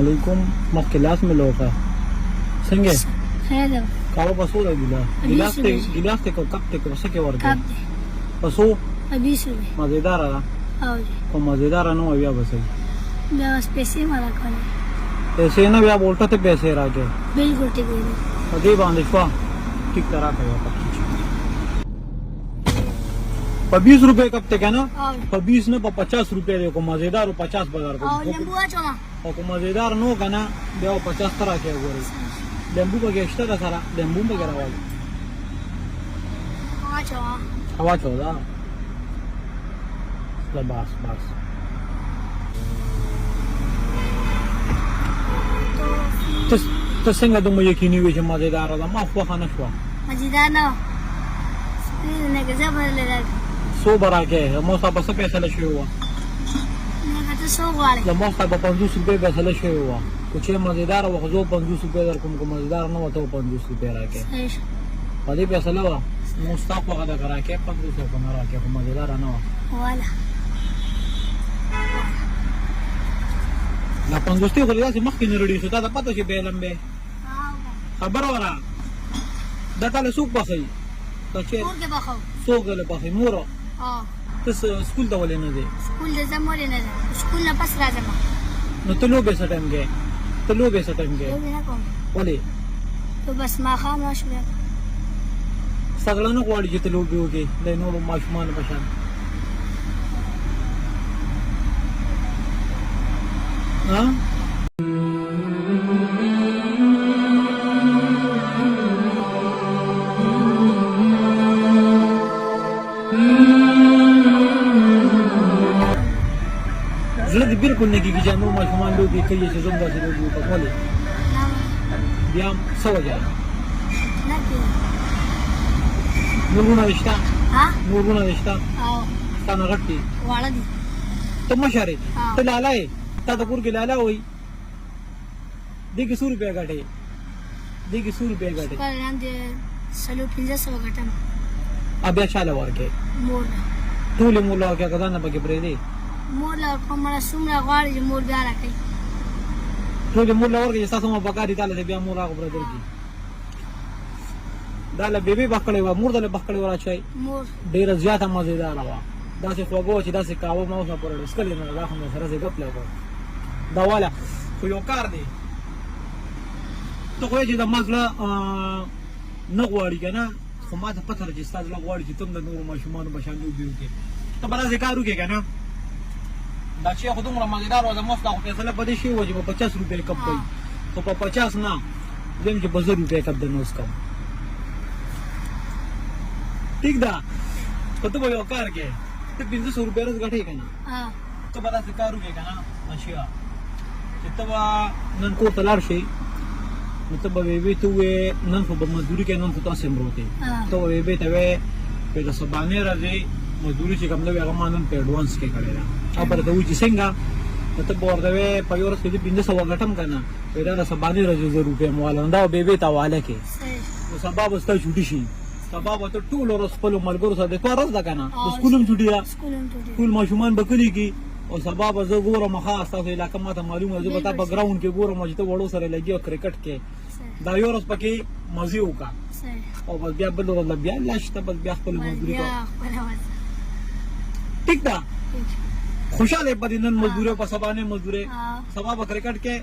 علیکم مخکلاس مې لوکا څنګه خیر کاوه پسو راګیلا ګلاس ته کو کپ ته کو سکه ورته پسو 20 روپے مزیدار را او کوم مزیدار نه بیا بسې بیا پیسې مالا کړې پیسې نه بیا بولټه ته پیسې راګې بالکل ټیک دی په دې باندې شو ټیک کرا کوي په 20 روپے کپ ته کنه په 20 نه په 50 روپے دی کوم مزیدار 50 بازار کو او لیمبو اچوما او کوم مزیدار نو کنه بیا 50 ترا کې وګورئ لیمبو بګه شته دا سره لیمبو بګه راوړل اچوما هوا چودا بس بس ته څنګه دومره یقیني وې چې مزیدار ده ما خو نه شو مزیدار نه سپین نه کې زبر لري سو براکه مو صاحب څه پیسې لشي و نه کته سو غواړي د مو صاحب 50 روپے پیسې لشي و کو چې مزیدار و خو 50 روپے در کوم کوم مزیدار نه وته 50 روپے راکه په دې پیسې لوا مستاق وغه دا راکه 50 روپے نه راکه کوم مزیدار نه والا لا 50 خو لاسه مخکې نه رډي شو دا پته چې به لمبه خبر ورا دا تعالی سوق بخي دا چې کور کې بخو سوق له بخي مورو تاسو سکول ته ولې نه دي سکول د زموږ نه ده سکول نه پس راځم نو ته لوبه سټم کې ته لوبه سټم کې نه کوم ولې ته بس ما خام راشم څنګه نه غواړي چې ته لوبه وکې د نورو ماشومان په شان ها زړه دې بالکل نه کېږي چې نور ماشومان لوبې کوي چې زوم داسې لوبې وکړي ولې بیا څه وجه نه کېږي نورونه رشته ها نورونه رشته او ستا نه غټ دي واړه دي ته مشر یې ته لالا یې تا د کور کې لالا وایي دې کې 100 روپیا ګټې دې کې 100 روپیا ګټې پر لاندې 1500 ګټم بیا چاله ورکې مور ټولې مور له ورکې که ځان نه پکې پرېږدې مور له کومه څومره غواړي چې مور بیا راکړي ټولې مور له ورکې چې ستاسو ما پکار دي تاله بیا مور هغه برادر کې دا له بیبي بخکړې وه مور دله بخکړې وه راچوي مور ډېره زیاته مزېداره وه داسې خوږه وه چې داسې کاوه ما اوس نه پورې ډسکلې نه دا خو مې سره زه ګپ لګوم دا واله خو یو کار دی ته خو چې د ما زړه نه غواړي که نه خو ما ته پته ده چې ستا زړه غواړي چې ته هم د نورو ماشومانو په شان لوبې وکړې ته به داسې کار وکړې که نه دا چې خو دومره مزېدار وه زما ستا خو فیصله په دې شوې وه چې په 50 روپۍ کپ کوي خو په 50 نه زه چې په 100 روپۍ کپ درنه اوس کوم ټیک ده خو ته به یو کار کوې ته 500 روپۍ ورځ ګټې که نه ته به داسې کار وکړې که نه اشیا چې ته به نن کور ته لاړ شئ نو ته به بیبي ته ووایې نن خو به مزدوري کوې نن خو تاسې مروتې ته به بیبي ته وایې چې د سبانې ورځې مزدوري چې کوم ده وي هغه ما نن په اډوانس کې کړې ده او به درته وایي چې څنګه نو ته به ورته وایې په یو ورځ کې زه 500 ګټم که نه وایي دا د سبانې ورځې 1000 روپۍ مو واله دا به بیبي ته حواله کړې نو سبا به ستا چوټي شي سبا به ته ټول ورځ خپلو ملګرو سره د اتوار ورځ ده که نه د سکول هم چوټي ده ټول ماشومان به کلي کې او سبا به زه ګورم ښه ستاسو علاقه ما ته معلومه ده زه به تا په ګراونډ کې ګورم چې ته وړو سره لګي او کرکټ کې دا یو ورځ پکې مزې وکړه او بس بیا بل ورځ بیا لاړ شته بس بیا خپله مزدوري کوه ټیک ده خوشحاله به دې نن مزدوري او په سبا نه مزدوري سبا به کرکټ کې